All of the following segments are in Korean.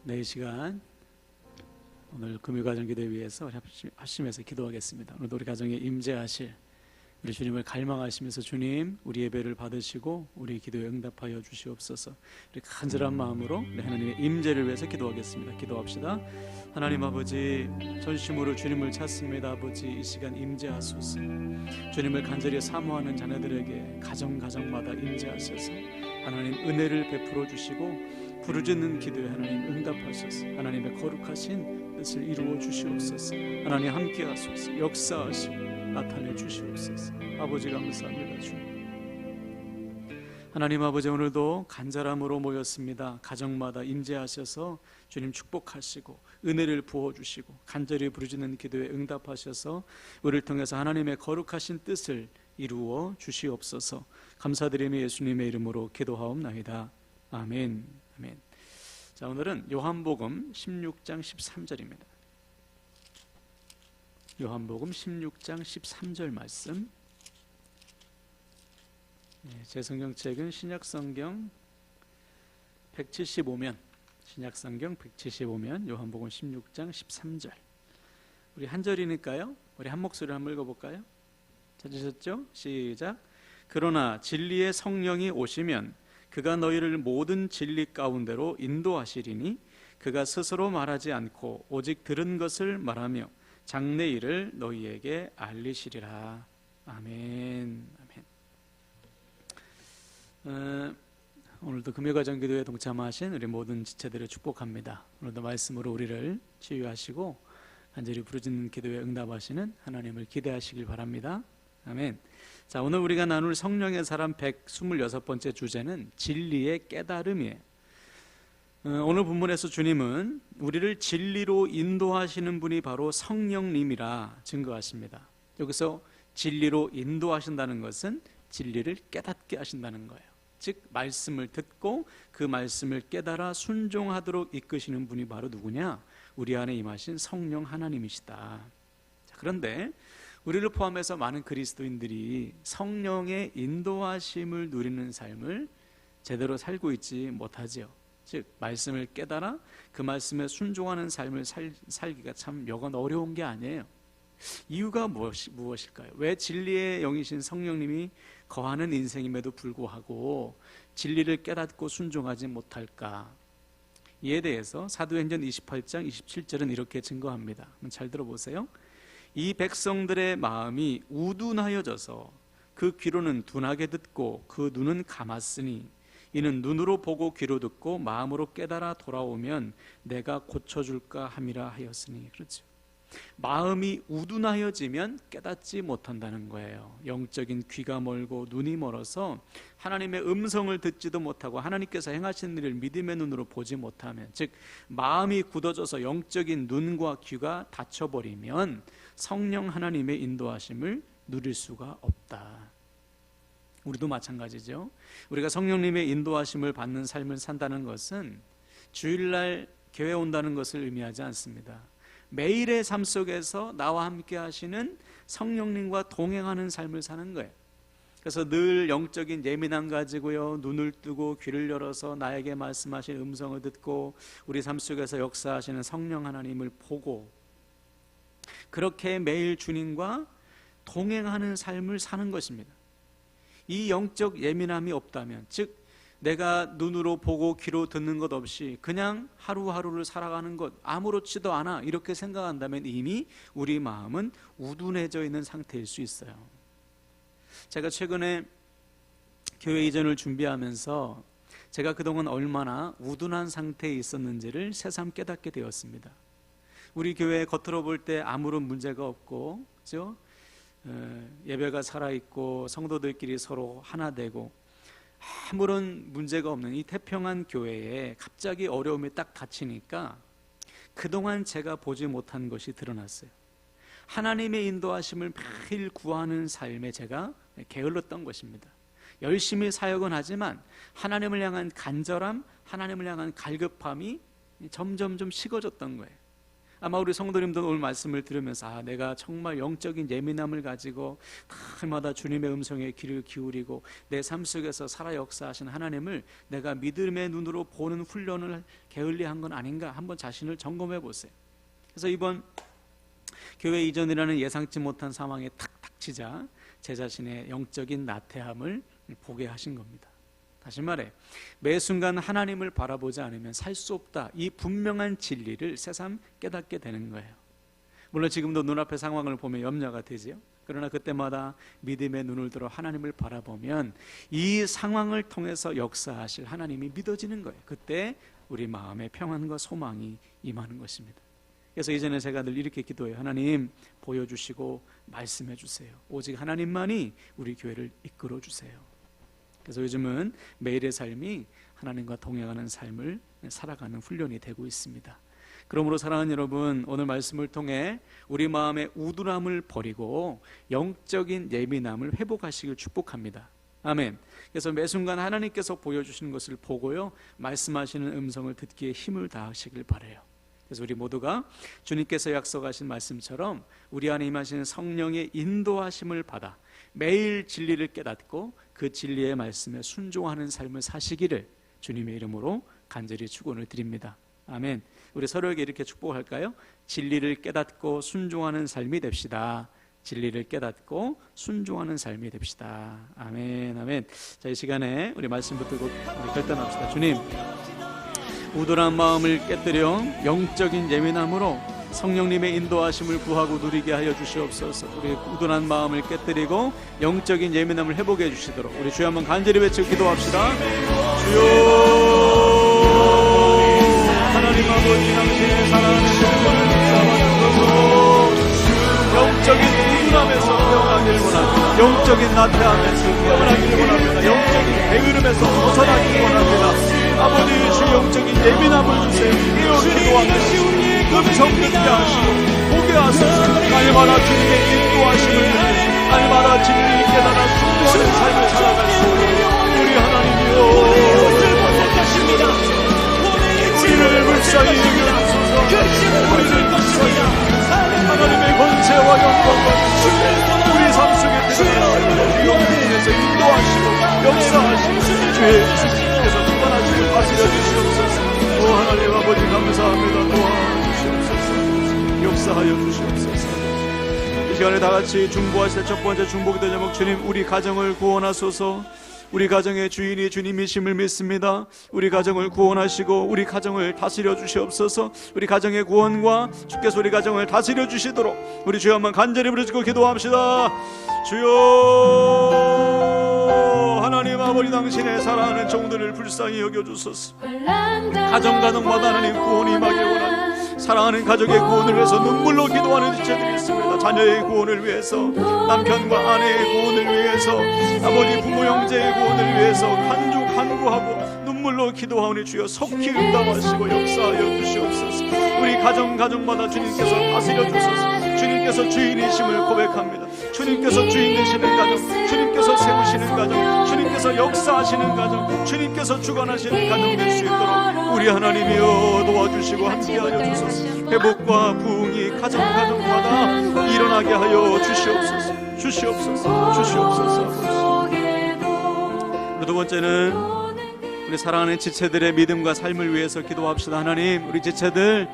네, 이 시간 오늘 금요가정기도를 위해서 합심해서 기도하겠습니다. 오늘도 우리 가정에 임재하실 우리 주님을 갈망하시면서 주님 우리 예배를 받으시고 우리 기도에 응답하여 주시옵소서. 우리 간절한 마음으로 우리 하나님의 임재를 위해서 기도하겠습니다. 기도합시다. 하나님 아버지, 전심으로 주님을 찾습니다. 아버지, 이 시간 임재하소서. 주님을 간절히 사모하는 자녀들에게 가정마다 임재하셔서 하나님 은혜를 베풀어 주시고 부르짖는 기도에 하나님 응답하셔서 하나님의 거룩하신 뜻을 이루어 주시옵소서. 하나님 함께하소서. 역사하시고 나타내 주시옵소서. 아버지 감사합니다. 주님, 하나님 아버지, 오늘도 간절함으로 모였습니다. 가정마다 임재하셔서 주님 축복하시고 은혜를 부어주시고 간절히 부르짖는 기도에 응답하셔서 우리를 통해서 하나님의 거룩하신 뜻을 이루어 주시옵소서. 감사드리며 예수님의 이름으로 기도하옵나이다. 아멘. 아멘. 자, 오늘은 요한복음 16장 13절입니다. 요한복음 16장 13절 말씀. 제 성경책은 신약성경 175면, 신약성경 175면 요한복음 16장 13절. 우리 한 절이니까요, 우리 한 목소리로 한번 읽어볼까요? 찾으셨죠? 시작. 그러나 진리의 성령이 오시면 그가 너희를 모든 진리 가운데로 인도하시리니 그가 스스로 말하지 않고 오직 들은 것을 말하며 장래 일을 너희에게 알리시리라. 아멘. 아멘. 오늘도 금요가정 기도에 동참하신 우리 모든 지체들을 축복합니다. 오늘도 말씀으로 우리를 치유하시고 간절히 부르짖는 기도에 응답하시는 하나님을 기대하시길 바랍니다. 아멘. 자, 오늘 우리가 나눌 성령의 사람 126번째 주제는 진리의 깨달음이에요. 오늘 본문에서 주님은 우리를 진리로 인도하시는 분이 바로 성령님이라 증거하십니다. 여기서 진리로 인도하신다는 것은 진리를 깨닫게 하신다는 거예요. 즉 말씀을 듣고 그 말씀을 깨달아 순종하도록 이끄시는 분이 바로 누구냐? 우리 안에 임하신 성령 하나님이시다. 자, 그런데 우리를 포함해서 많은 그리스도인들이 성령의 인도하심을 누리는 삶을 제대로 살고 있지 못하지요. 즉 말씀을 깨달아 그 말씀에 순종하는 삶을 살기가 참 여간 어려운 게 아니에요. 이유가 무엇일까요? 왜 진리의 영이신 성령님이 거하는 인생임에도 불구하고 진리를 깨닫고 순종하지 못할까? 이에 대해서 사도행전 28장 27절은 이렇게 증거합니다. 한번 잘 들어보세요. 이 백성들의 마음이 우둔하여져서 그 귀로는 둔하게 듣고 그 눈은 감았으니 이는 눈으로 보고 귀로 듣고 마음으로 깨달아 돌아오면 내가 고쳐줄까 함이라 하였으니. 그렇죠. 마음이 우둔하여지면 깨닫지 못한다는 거예요. 영적인 귀가 멀고 눈이 멀어서 하나님의 음성을 듣지도 못하고 하나님께서 행하신 일을 믿음의 눈으로 보지 못하면, 즉 마음이 굳어져서 영적인 눈과 귀가 닫혀버리면 성령 하나님의 인도하심을 누릴 수가 없다. 우리도 마찬가지죠. 우리가 성령님의 인도하심을 받는 삶을 산다는 것은 주일날 교회 온다는 것을 의미하지 않습니다. 매일의 삶 속에서 나와 함께 하시는 성령님과 동행하는 삶을 사는 거예요. 그래서 늘 영적인 예민함 가지고요, 눈을 뜨고 귀를 열어서 나에게 말씀하신 음성을 듣고 우리 삶 속에서 역사하시는 성령 하나님을 보고 그렇게 매일 주님과 동행하는 삶을 사는 것입니다. 이 영적 예민함이 없다면, 즉 내가 눈으로 보고 귀로 듣는 것 없이 그냥 하루하루를 살아가는 것 아무렇지도 않아 이렇게 생각한다면 이미 우리 마음은 우둔해져 있는 상태일 수 있어요. 제가 최근에 교회 이전을 준비하면서 제가 그동안 얼마나 우둔한 상태에 있었는지를 새삼 깨닫게 되었습니다. 우리 교회 겉으로 볼 때 아무런 문제가 없고, 그렇죠? 예배가 살아있고 성도들끼리 서로 하나 되고 아무런 문제가 없는 이 태평한 교회에 갑자기 어려움이 딱 닥치니까 그동안 제가 보지 못한 것이 드러났어요. 하나님의 인도하심을 매일 구하는 삶에 제가 게을렀던 것입니다. 열심히 사역은 하지만 하나님을 향한 간절함, 하나님을 향한 갈급함이 점점 좀 식어졌던 거예요. 아마 우리 성도님도 오늘 말씀을 들으면서 내가 정말 영적인 예민함을 가지고 날마다 주님의 음성에 귀를 기울이고 내 삶 속에서 살아 역사하신 하나님을 내가 믿음의 눈으로 보는 훈련을 게을리한 건 아닌가 한번 자신을 점검해 보세요. 그래서 이번 교회 이전이라는 예상치 못한 상황에 탁 닥치자 제 자신의 영적인 나태함을 보게 하신 겁니다. 다시 말해 매 순간 하나님을 바라보지 않으면 살 수 없다, 이 분명한 진리를 새삼 깨닫게 되는 거예요. 물론 지금도 눈앞의 상황을 보면 염려가 되지요. 그러나 그때마다 믿음의 눈을 들어 하나님을 바라보면 이 상황을 통해서 역사하실 하나님이 믿어지는 거예요. 그때 우리 마음에 평안과 소망이 임하는 것입니다. 그래서 이제는 제가 늘 이렇게 기도해요. 하나님 보여주시고 말씀해 주세요. 오직 하나님만이 우리 교회를 이끌어 주세요. 그래서 요즘은 매일의 삶이 하나님과 동행하는 삶을 살아가는 훈련이 되고 있습니다. 그러므로 사랑하는 여러분, 오늘 말씀을 통해 우리 마음의 우둔함을 버리고 영적인 예민함을 회복하시길 축복합니다. 아멘. 그래서 매 순간 하나님께서 보여주시는 것을 보고요, 말씀하시는 음성을 듣기에 힘을 다하시길 바라요. 그래서 우리 모두가 주님께서 약속하신 말씀처럼 우리 안에 임하시는 성령의 인도하심을 받아 매일 진리를 깨닫고 그 진리의 말씀에 순종하는 삶을 사시기를 주님의 이름으로 간절히 축원을 드립니다. 아멘. 우리 서로에게 이렇게 축복할까요? 진리를 깨닫고 순종하는 삶이 됩시다. 진리를 깨닫고 순종하는 삶이 됩시다. 아멘, 아멘. 자, 이 시간에 우리 말씀 붙들고 우리 결단합시다. 주님, 우둔한 마음을 깨뜨려 영적인 예민함으로 성령님의 인도하심을 구하고 누리게 하여 주시옵소서. 우리 우둔한 마음을 깨뜨리고 영적인 예민함을 회복해 주시도록 우리 주여 한번 간절히 외치고 기도합시다. 주여, 하나님 아버지 당신의 사랑하는 종들을 잡아주소서. 영적인 우둔함에서 깨어나길 원합니다. 영적인 나태함에서 깨어나길 원합니다. 영적인 게으름에서 벗어나길 원합니다. 아버지, 주 영적인 예민함을 주세요. 깨어 기도하며 음성 듣게 하시고 보게 하소서. 날마다 주님의 인도하심을 듣는 날마다 진리를 깨달아 순종하는 삶을 살아갈 수 있는 우리 하나님이여, 우리를 불쌍히 여겨주소서. 우리를 불쌍히 하나님의 권세와 영광과 우리 삶 속에 드러나시고 영혼에서 인도하시고 역사하시고 주의 주님께서 주관하시고 다스려 주시옵소서. 오 하나님 아버지 감사합니다. 도와주시옵소서. 역사하여 주시옵소서. 이 시간에 다같이 중보하실 첫 번째 중보기도 제목, 주님 우리 가정을 구원하소서. 우리 가정의 주인이 주님이심을 믿습니다. 우리 가정을 구원하시고 우리 가정을 다스려 주시옵소서. 우리 가정의 구원과 주께서 우리 가정을 다스려 주시도록 우리 주여 한번 간절히 부르짖고 기도합시다. 주여, 하나님 아버지 당신의 사랑하는 종들을 불쌍히 여겨주소서. 가정마다 하나님 구원이 임하길 원하는 사랑하는 가족의 구원을 위해서 눈물로 기도하는 지체들이 있습니다. 자녀의 구원을 위해서, 남편과 아내의 구원을 위해서, 아버지 부모 형제의 구원을 위해서 간구하고 눈물로 기도하오니 주여 속히 응답하시고 역사하여 주시옵소서. 우리 가정마다 주님께서 다스려 주소서. 주님께서 주인이심을 고백합니다. 주님께서 주인 되시는 가정, 주님께서 세우시는 가정, 주님께서 역사하시는 가정, 주님께서 주관하시는 가정 될 수 있도록 우리 하나님이여 도와주시고 함께하여 주소서. 회복과 부흥이 가정마다 일어나게 하여 주시옵소서. 주시옵소서. 두 번째는 우리 사랑하는 지체들의 믿음과 삶을 위해서 기도합시다. 하나님, 우리 지체들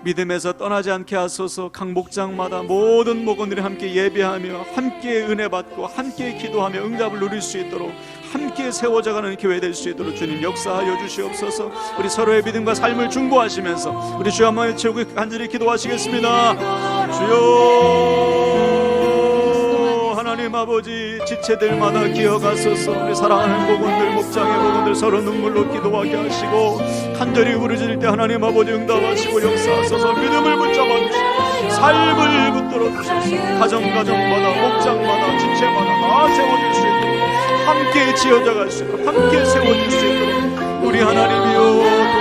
믿음에서 떠나지 않게 하소서. 각 목장마다 모든 목원들이 함께 예배하며 함께 은혜 받고 함께 기도하며 응답을 누릴 수 있도록 함께 세워져가는 교회 될 수 있도록 주님 역사하여 주시옵소서. 우리 서로의 믿음과 삶을 중보하시면서 우리 주여 한번 채우고 간절히 기도하시겠습니다. 주여, 하나님 아버지 지체들마다 기어가소서. 우리 사랑하는 목원들, 목장의 목원들 서로 눈물로 기도하게 하시고 간절히 부르짖을 때 하나님 아버지 응답하시고 역사하소서. 믿음을 붙잡아 주시고 삶을 붙들어 주소서. 가정마다 목장마다 지체마다 다 세워질 수 있도록 함께 지어져 갈 수 있도록 함께 세워질 수 있도록 우리 하나님이여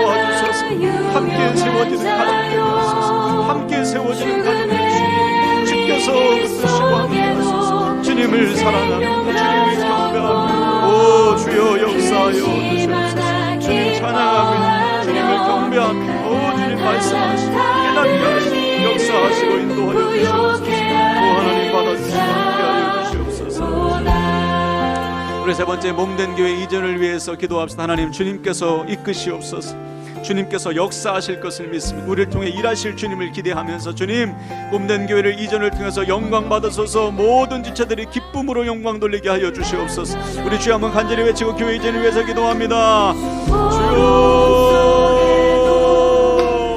도와주소서. 함께 세워지는 가정 되게 하소서. 함께 세워지는 가정 될 수 있도록 주께서 붙드시고 함께 하소서. 주님을 사랑합니다. 주님을 경배합니다. 오 주여 역사하여 주시옵소서. 주님 찬양합니다. 주님을 경배합니다. 오 주님 말씀하시고 깨닫게 하시고 역사하여 주시옵소서. 하나님 받아주시고 함께하여 주시옵소서. 우리 세 번째 몸된 교회 이전을 위해서 기도합시다. 하나님, 주님께서 이끄시옵소서. 주님께서 역사하실 것을 믿습니다. 우리를 통해 일하실 주님을 기대하면서 주님, 몸된 교회를 이전을 통해서 영광 받으소서. 모든 지체들이 기쁨으로 영광 돌리게 하여 주시옵소서. 우리 주여 한번 간절히 외치고 교회 이전을 위해서 기도합니다. 주여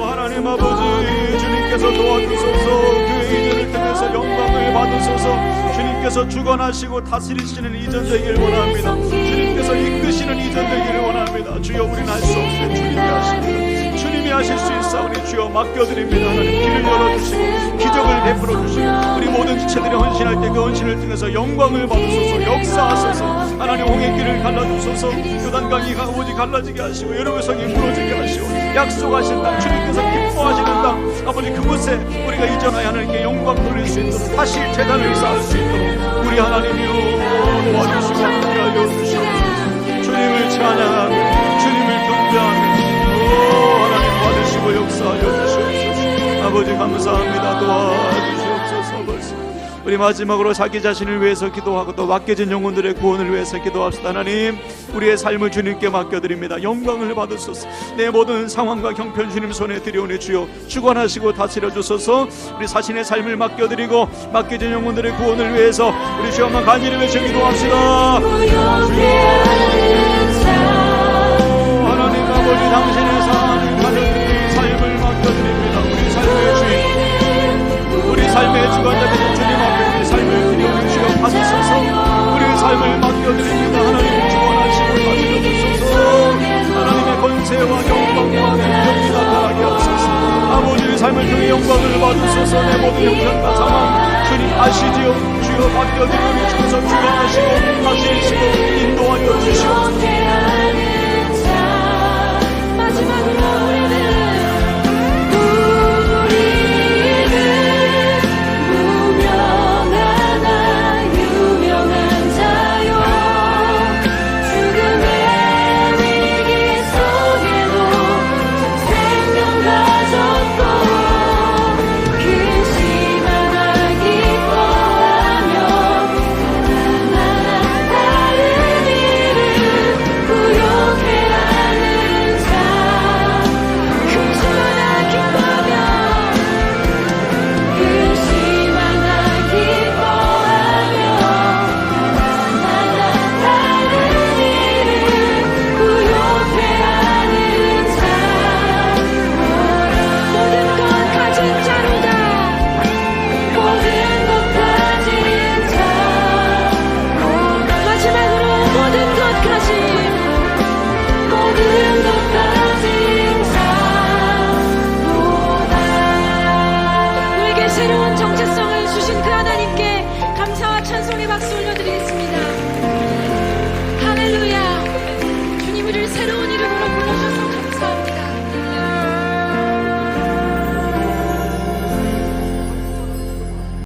하나님 아버지, 주님께서 도와주소서. 교회 이전을 통해서 영광을 받으소서. 주님께서 주관하시고 다스리시는 이전 되기를 원합니다. 주님께서 이끄시는 이전 되기를 원합니다. 주여, 우리는 할 수 없는데 주님이 하십니다. 주님이 하실 수 있사오니 주여 맡겨드립니다. 하나님, 길을 열어주시고 기적을 베풀어 주시고 우리 모든 지체들이 헌신할 때 그 헌신을 통해서 영광을 받으소서. 역사하소서. 하나님, 홍해길을 갈라주소서. 요단강이 아버지 갈라지게 하시고 여러분성이 무너지게 하시고 약속하신 땅, 주님께서 기뻐하시는 땅 아버지, 그곳에 우리가 이전하여 하나님께 영광 돌릴 수 있도록 다시 제단을 쌓을 수 있도록 우리 하나님이여 도와주시고 함께하여 주시옵소서. 주님을 찬양하며 주님을 경배하며 하나님 받으시고 역사하여 주시옵소서. 아버지 감사합니다. 도와주시옵소서. 아버지, 우리 마지막으로 자기 자신을 위해서 기도하고 또 맡겨진 영혼들의 구원을 위해서 기도합시다. 하나님, 우리의 삶을 주님께 맡겨드립니다. 영광을 받으소서. 내 모든 상황과 형편 주님 손에 드려오니 주여 주관하시고 다스려 주소서. 우리 자신의 삶을 맡겨드리고 맡겨진 영혼들의 구원을 위해서 우리 주여 한번 간절히 외쳐 기도합시다. 하나님 아버지, 당신의 사랑하는 가족들의 삶을 맡겨드립니다. 우리 삶의 주인, 우리 삶의 주관자 되신 주님 앞에 우리 삶을 드려오니 주여 받으소서. 우리의 삶을 맡겨드립니다. 하나님 주관하시고 다스려주소서. 하나님의 권세와 영광과 능력이 나타나게 하소서. 아버지의 삶을 통해 영광을 받으소서. 내 모든 형편과 상황 주님 아시지요. 주여 맡겨드리오니 주께서 주관하시고 다스리시고 인도하여 주시옵소서.